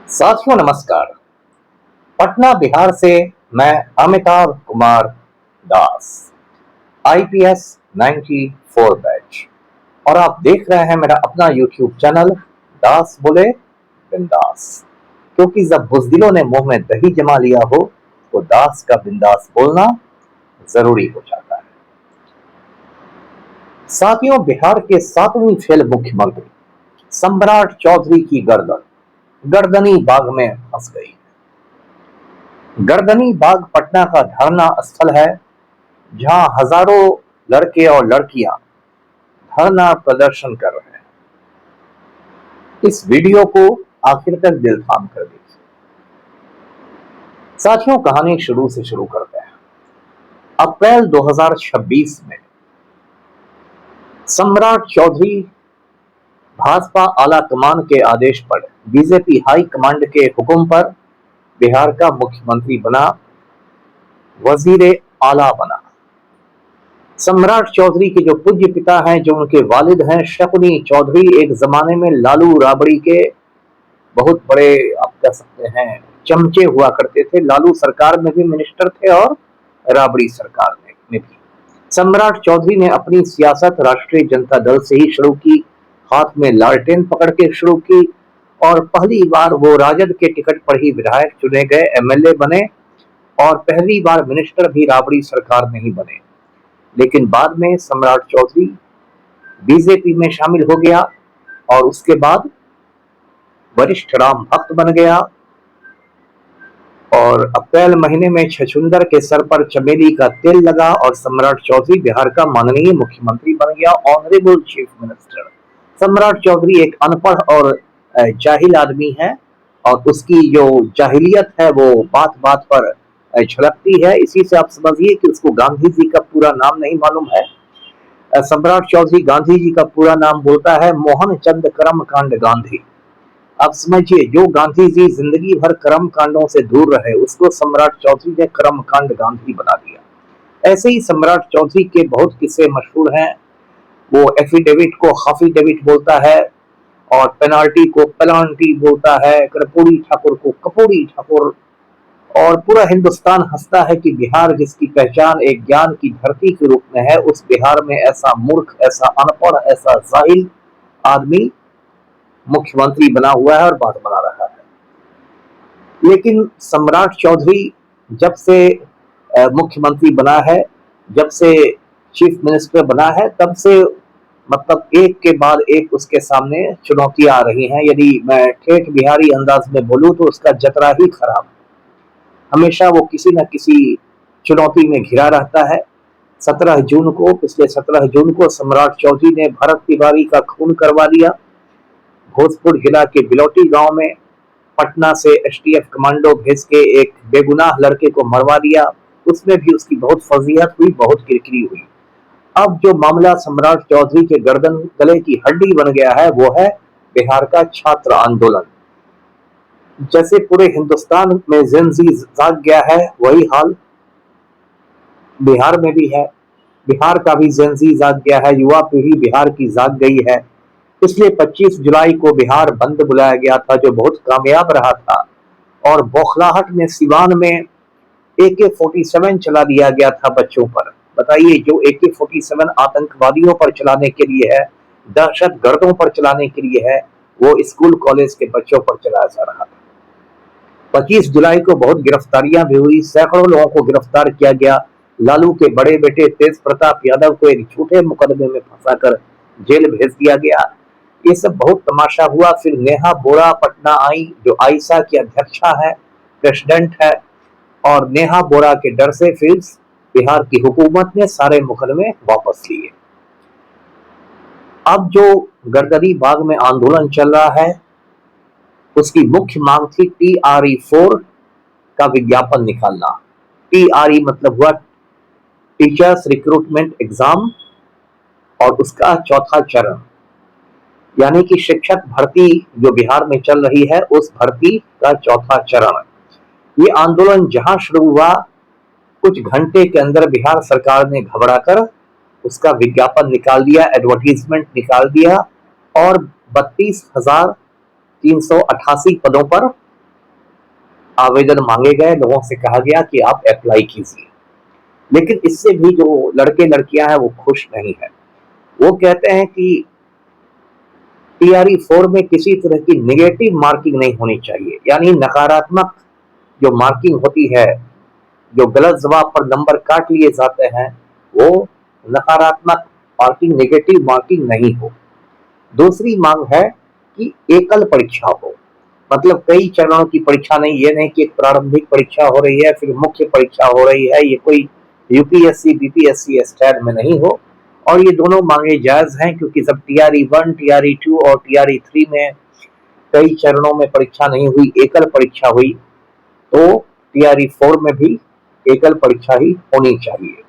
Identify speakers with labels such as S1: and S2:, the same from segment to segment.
S1: साथियों नमस्कार। पटना बिहार से मैं अमिताभ कुमार दास, आईपीएस 94 बैच, और आप देख रहे हैं मेरा अपना यूट्यूब चैनल दास बोले बिंदास। क्योंकि जब बुज़दिलों ने मुंह में दही जमा लिया हो तो दास का बिंदास बोलना जरूरी हो जाता है। साथियों, बिहार के 7वीं फेल मुख्यमंत्री सम्राट चौधरी की गर्दनी बाग में फंस गई। गर्दनी बाग पटना का धरना स्थल है, जहां हजारों लड़के और लड़कियां धरना प्रदर्शन कर रहे हैं। इस वीडियो को आखिर तक दिल थाम कर देखिए। साथियों, कहानी शुरू से शुरू करते हैं। अप्रैल 2026 में सम्राट चौधरी भाजपा आला कमान के आदेश पर बीजेपी हाई कमांड के हुक्म पर बिहार का मुख्यमंत्री बना, वजीर आला बना। सम्राट चौधरी के जो पूज्य पिता हैं, जो उनके वालिद हैं शकुनी चौधरी, एक जमाने में लालू राबड़ी के बहुत बड़े, आप कह सकते हैं, चमचे हुआ करते थे। लालू सरकार में भी मिनिस्टर थे और राबड़ी सरकार में भी। सम्राट चौधरी ने अपनी सियासत राष्ट्रीय जनता दल से ही शुरू की, हाथ में लालटेन पकड़ के शुरू की, और पहली बार वो राजद के टिकट पर ही विधायक चुने गए, एमएलए बने, और पहली बार मिनिस्टर भी राबड़ी सरकार में ही बने। लेकिन बाद में सम्राट चौधरी बीजेपी में शामिल हो गया और उसके बाद वरिष्ठ राम भक्त बन गया, और अप्रैल महीने में छछूंदर के सर पर चमेली का तेल लगा और सम्राट चौधरी बिहार का माननीय मुख्यमंत्री बन गया, ऑनरेबल चीफ मिनिस्टर। सम्राट चौधरी एक अनपढ़ और जाहिल आदमी है, और उसकी जो जाहिलियत है वो बात बात पर झलकती है। इसी से आप समझिए कि उसको गांधी जी का पूरा नाम नहीं मालूम है। सम्राट चौधरी गांधी जी का पूरा नाम बोलता है मोहन चंद करमकांड गांधी। आप समझिए, जो गांधी जी जिंदगी भर कर्म कांडों से दूर रहे, उसको सम्राट चौधरी ने कर्मकांड गांधी बना दिया। ऐसे ही सम्राट चौधरी के बहुत किस्से मशहूर हैं। वो एफिडेविट को हाफिडेविट बोलता है, और पेनाल्टी को पेनाल्टी बोलता है, कर्पूरी ठाकुर को कपूरी ठाकुर, और पूरा हिंदुस्तान हंसता है कि बिहार, जिसकी पहचान एक ज्ञान की धरती के रूप में है, उस बिहार में ऐसा मूर्ख, ऐसा अनपढ़, ऐसा जाहिल आदमी मुख्यमंत्री बना हुआ है और बात बना रहा है। लेकिन सम्राट चौधरी जब से मुख्यमंत्री बना है, जब से चीफ मिनिस्टर बना है, तब से मतलब एक के बाद एक उसके सामने चुनौतियां आ रही हैं। यदि मैं ठेठ बिहारी अंदाज में बोलूं तो उसका जतरा ही खराब। हमेशा वो किसी न किसी चुनौती में घिरा रहता है। पिछले 17 जून को सम्राट चौधरी ने भरत तिवारी का खून करवा दिया। भोजपुर जिला के बिलौटी गांव में पटना से एसटीएफ कमांडो भेज के एक बेगुनाह लड़के को मरवा दिया। उसमें भी उसकी बहुत फजीहत हुई, बहुत किरकिरी हुई। अब जो मामला सम्राट चौधरी के गर्दन गले की हड्डी बन गया है, वो है बिहार का छात्र आंदोलन। जैसे पूरे हिंदुस्तान में जेन जी जाग गया है, वही हाल बिहार में भी है। बिहार का भी जेन जी जाग गया है, युवा पीढ़ी बिहार की जाग गई है। इसलिए 25 जुलाई को बिहार बंद बुलाया गया था, जो बहुत कामयाब रहा था, और बौखलाहट में सिवान में AK-47 चला दिया गया था बच्चों पर। बताइए, जो AK-47 आतंकवादियों पर चलाने के लिए है, दहशत गर्दों पर चलाने के लिए है, वो स्कूल कॉलेज के बच्चों पर चलाया जा रहा था। 25 जुलाई को बहुत गिरफ्तारियां भी हुई, सैकड़ों लोगों को गिरफ्तार किया गया। लालू के बड़े बेटे तेज प्रताप यादव को एक झूठे मुकदमे में फंसाकर जेल भेज दिया गया। ये सब बहुत तमाशा हुआ। फिर नेहा बोरा पटना आई, जो आईसा की अध्यक्षा है, प्रेसिडेंट है, और नेहा बोरा के डर से फिर बिहार की हुकूमत ने सारे मुकदमे वापस लिए। अब जो गर्दनी बाग में आंदोलन चल रहा है, उसकी मुख्य मांग थी TRE-4 का विज्ञापन निकालना। TRE मतलब हुआ टीचर्स रिक्रूटमेंट एग्जाम, और उसका चौथा चरण, यानी कि शिक्षक भर्ती जो बिहार में चल रही है, उस भर्ती का चौथा चरण। ये आंदोलन जहां शुरू हुआ, कुछ घंटे के अंदर बिहार सरकार ने घबराकर उसका विज्ञापन निकाल दिया, एडवर्टीजमेंट निकाल दिया, और 32,388 पदों पर आवेदन मांगे गए, लोगों से कहा गया कि आप अप्लाई कीजिए, लेकिन इससे भी जो लड़के लड़कियां हैं वो खुश नहीं है। वो कहते हैं कि टीआरई 4 में किसी तरह की नेगेटिव मार्किंग नहीं होनी चाहिए, यानी नकारात्मक जो मार्किंग होती है, जो गलत जवाब पर नंबर काट लिए जाते हैं, वो नकारात्मक मार्किंग, नेगेटिव मार्किंग नहीं हो। दूसरी मांग है कि एकल परीक्षा हो, मतलब कई चरणों की परीक्षा नहीं, ये नहीं कि एक प्रारंभिक परीक्षा हो रही है फिर मुख्य परीक्षा हो रही है, ये कोई यूपीएससी बीपीएससी स्टाइल में नहीं हो। और ये दोनों मांगे जायज हैं, क्योंकि जब टीआरई 1, टीआरई 2 और टीआरई 3 में कई चरणों में परीक्षा नहीं हुई, एकल परीक्षा हुई, तो टीआरई 4 में भी एकल परीक्षा ही होनी चाहिए।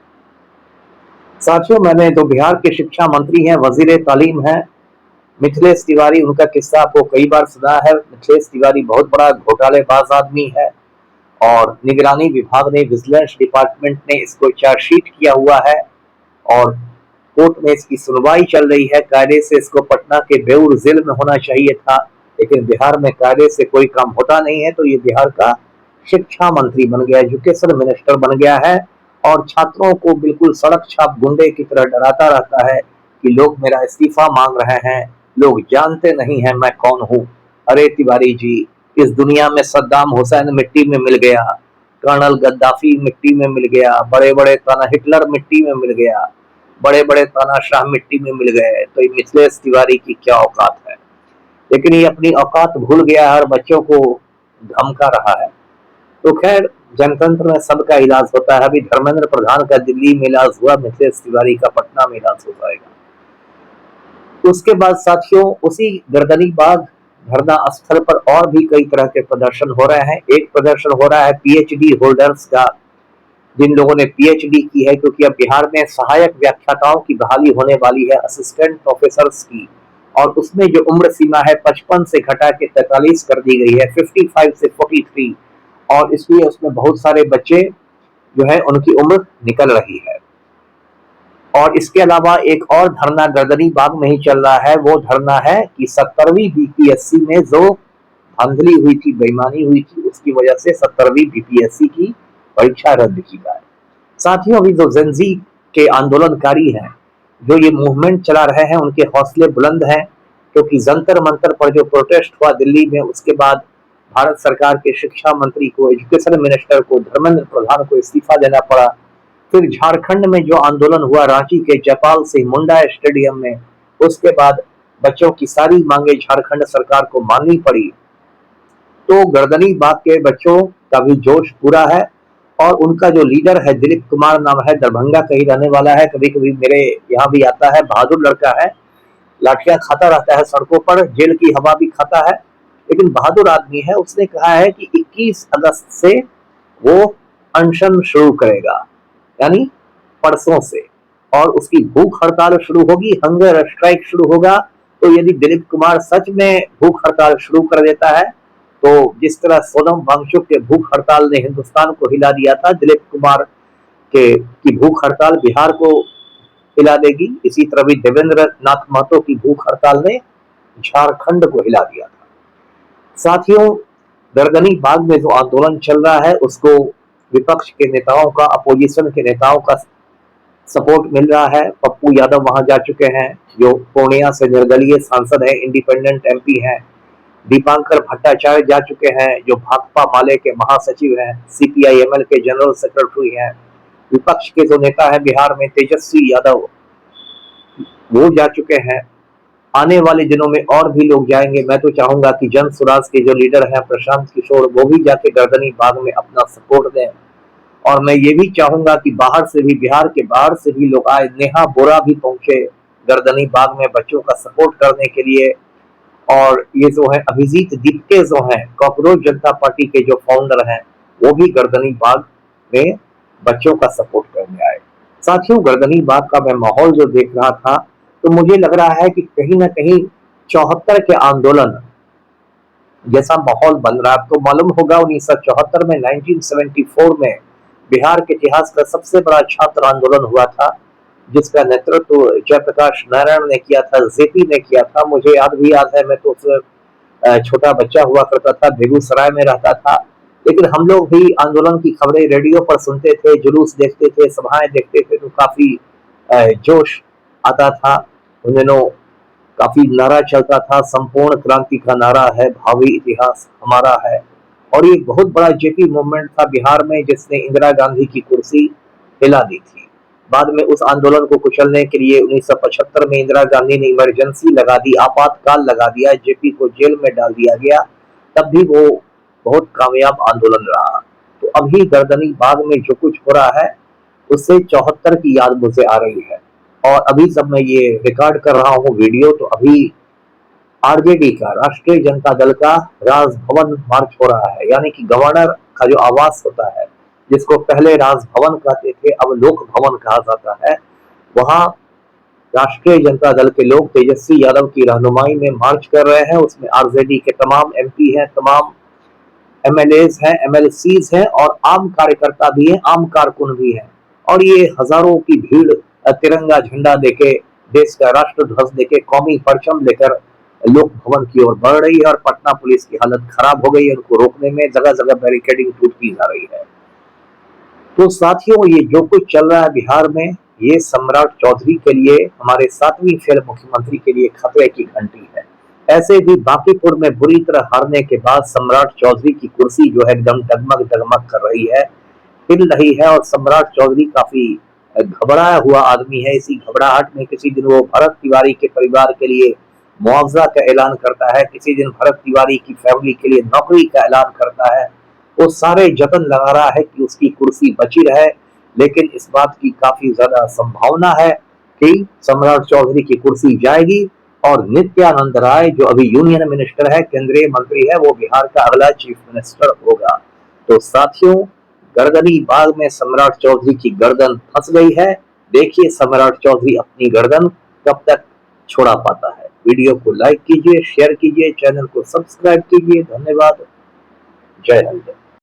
S1: साथियों, मैंने जो बिहार के शिक्षा मंत्री हैं, वजीर तालीम हैं, मिथिलेश तिवारी, उनका किस्सा आपको कई बार सुना है। मिथिलेश तिवारी बहुत बड़ा घोटालेबाज आदमी है और निगरानी विभाग ने, विजिलेंस डिपार्टमेंट ने इसको चार्जशीट किया हुआ है और कोर्ट में इसकी सुनवाई चल रही है। कायदे से इसको पटना के बेउर जेल में होना चाहिए था, लेकिन बिहार में कायदे से कोई काम होता नहीं है, तो ये बिहार का शिक्षा मंत्री बन गया, एजुकेशन मिनिस्टर बन गया है और छात्रों को बिल्कुल सड़क छाप गुंडे की तरह डराता रहता है कि लोग मेरा इस्तीफा मांग रहे हैं, लोग जानते नहीं हैं मैं कौन हूं। अरे तिवारी जी, इस दुनिया में सद्दाम हुसैन मिट्टी में मिल गया, कर्नल गद्दाफी मिट्टी में मिल गया, बड़े बड़े ताना हिटलर मिट्टी में मिल गया, बड़े बड़े तानाशाह मिट्टी में मिल गए, तो ये मिथिलेश तिवारी की क्या औकात है। लेकिन ये अपनी औकात भूल गया है और बच्चों को धमका रहा है। तो खैर, जनतंत्र में सबका इलाज होता है। अभी धर्मेंद्र प्रधान का दिल्ली में इलाज हुआ, मिथिलेश तिवारी का पटना में इलाज हो जाएगा। उसके बाद साथियों, उसी गर्दनी बाग धरना स्थल पर और भी कई तरह के प्रदर्शन हो रहे हैं। एक प्रदर्शन हो रहा है पीएचडी होल्डर्स का, जिन लोगों ने पीएचडी की है, क्योंकि अब बिहार में सहायक व्याख्याताओं की बहाली होने वाली है, असिस्टेंट प्रोफेसर्स की, और उसमें जो उम्र सीमा है 55 से घटा के 43 कर दी गई है, 55 से 43, और इसलिए उसमें बहुत सारे बच्चे जो है उनकी उम्र निकल रही है। और इसके अलावा एक और धरना गर्दनी बाग में ही चल रहा है। वो धरना है कि 70वीं बीपीएससी में जो धांधली हुई थी, बेईमानी हुई थी, उसकी वजह से 70वीं बीपीएससी की परीक्षा रद्द की जाए। साथियों, अभी जो जेनजी के आंदोलनकारी हैं, जो ये मूवमेंट चला रहे हैं, उनके हौसले बुलंद हैं, क्योंकि जंतर मंतर पर जो प्रोटेस्ट हुआ दिल्ली में, उसके बाद भारत सरकार के शिक्षा मंत्री को, एजुकेशन मिनिस्टर को, धर्मेंद्र प्रधान को इस्तीफा देना पड़ा। फिर झारखंड में जो आंदोलन हुआ रांची के जयपाल सिंह मुंडा स्टेडियम में, उसके बाद बच्चों की सारी मांगे झारखंड सरकार को माननी पड़ी। तो गर्दनी बाग के बच्चों का भी जोश पूरा है और उनका जो लीडर है, दिलीप कुमार नाम है, दरभंगा का ही रहने वाला है, कभी कभी मेरे यहाँ भी आता है, बहादुर लड़का है, लाठियां खाता रहता है सड़कों पर, जेल की हवा भी खाता है, लेकिन बहादुर आदमी है। उसने कहा है कि 21 अगस्त से वो अनशन शुरू करेगा, यानी परसों से, और उसकी भूख हड़ताल शुरू होगी, हंगर स्ट्राइक शुरू होगा। तो यदि दिलीप कुमार सच में भूख हड़ताल शुरू कर देता है, तो जिस तरह सोनम वांगचुक के भूख हड़ताल ने हिंदुस्तान को हिला दिया था, दिलीप कुमार के की भूख हड़ताल बिहार को हिला देगी। इसी तरह भी देवेंद्र नाथ महतो की भूख हड़ताल ने झारखंड को हिला दिया था। साथियों, गर्दनी बाग में जो आंदोलन चल रहा है, उसको विपक्ष के नेताओं का, अपोजिशन के नेताओं का सपोर्ट मिल रहा है। पप्पू यादव वहां जा चुके हैं, जो पूर्णिया से निर्दलीय सांसद है, इंडिपेंडेंट एमपी हैं। दीपांकर भट्टाचार्य जा चुके हैं, जो भाकपा माले के महासचिव हैं, सीपीआईएमएल के जनरल सेक्रेटरी हैं। विपक्ष के जो नेता है बिहार में, तेजस्वी यादव, वो जा चुके हैं। आने वाले दिनों में और भी लोग जाएंगे। मैं तो चाहूंगा कि जन स्वराज के जो लीडर हैं प्रशांत किशोर, वो भी जाके गर्दनी बाग में अपना सपोर्ट दें। और मैं ये भी चाहूंगा कि बाहर से भी, बिहार के बाहर से भी लोग आए। नेहा बोरा भी पहुंचे गर्दनी बाग में बच्चों का सपोर्ट करने के लिए। और ये जो है अभिजीत दीपके जो हैं, कॉकरोच जनता पार्टी के जो फाउंडर हैं, वो भी गर्दनी बाग में बच्चों का सपोर्ट करने आए। साथियों, गर्दनी बाग का मैं माहौल जो देख रहा था, तो मुझे लग रहा है कि कहीं ना कहीं 74 के आंदोलन जैसा माहौल बन रहा है। तो मालूम होगा 1974 में, 1974 में बिहार के इतिहास का सबसे बड़ा छात्र आंदोलन हुआ था, जिसका नेतृत्व जयप्रकाश नारायण ने किया था, जेपी ने किया था। मुझे याद भी याद है, मैं तो छोटा बच्चा हुआ करता था, बेगूसराय में रहता था। लेकिन हम लोग भी आंदोलन की खबरें रेडियो पर सुनते थे, जुलूस देखते थे, सभाएं देखते थे, तो काफी जोश आता था। उन दिनों काफी नारा चलता था, संपूर्ण क्रांति का नारा है, भावी इतिहास हमारा है। और ये बहुत बड़ा जेपी मूवमेंट था बिहार में, जिसने इंदिरा गांधी की कुर्सी हिला दी थी। बाद में उस आंदोलन को कुचलने के लिए 1975 में इंदिरा गांधी ने इमरजेंसी लगा दी, आपातकाल लगा दिया, जेपी को जेल में डाल दिया गया। तब भी वो बहुत कामयाब आंदोलन रहा। तो अभी गर्दनी बाग में जो कुछ हो रहा है, उससे 74 की याद मुझे आ रही है। और अभी जब मैं ये रिकॉर्ड कर रहा हूँ वीडियो, तो अभी आरजेडी का, राष्ट्रीय जनता दल का राजभवन मार्च हो रहा है। यानी कि गवर्नर का जो आवास होता है, जिसको पहले राजभवन कहते थे, अब लोक भवन कहा जाता है, वहां राष्ट्रीय जनता दल के लोग तेजस्वी यादव की रहनुमाई में मार्च कर रहे हैं। उसमें आरजेडी के तमाम एमपी हैं, तमाम एमएलएज हैं, एमएलसीज हैं, और आम कार्यकर्ता भी हैं, आम कारकुन भी हैं। और ये हजारों की भीड़ तिरंगा झंडा देके, देश का राष्ट्र ध्वज देके, कौमी परचम लेकर लोक भवन की ओर बढ़ रही है। और पटना पुलिस की हालत खराब हो गई है, उनको रोकने में जगह जगह बैरिकेडिंग टूटती जा रही है। तो साथियों, ये जो कुछ चल रहा है बिहार में, ये सम्राट चौधरी के लिए, हमारे 7वीं फेल मुख्यमंत्री के लिए खतरे की घंटी है। ऐसे भी बांकीपुर में बुरी तरह हारने के बाद सम्राट चौधरी की कुर्सी जो है एकदम डगमग डगमग कर रही है, हिल रही है। और सम्राट चौधरी काफी घबराया हुआ आदमी है। इसी घबराहट में किसी दिन वो भरत तिवारी के परिवार के लिए मुआवजा का ऐलान करता है, किसी दिन भरत तिवारी की फैमिली के लिए नौकरी का ऐलान करता है। वो सारे जतन लगा रहा है कि उसकी कुर्सी बची रहे। लेकिन इस बात की काफी ज्यादा संभावना है कि सम्राट चौधरी की कुर्सी जाएगी और नित्यानंद राय, जो अभी यूनियन मिनिस्टर है, केंद्रीय मंत्री है, वो बिहार का अगला चीफ मिनिस्टर होगा। तो साथियों, गर्दनी बाग में सम्राट चौधरी की गर्दन फंस गई है। देखिए सम्राट चौधरी अपनी गर्दन कब तक छोड़ा पाता है। वीडियो को लाइक कीजिए, शेयर कीजिए, चैनल को सब्सक्राइब कीजिए। धन्यवाद। जय हिंद।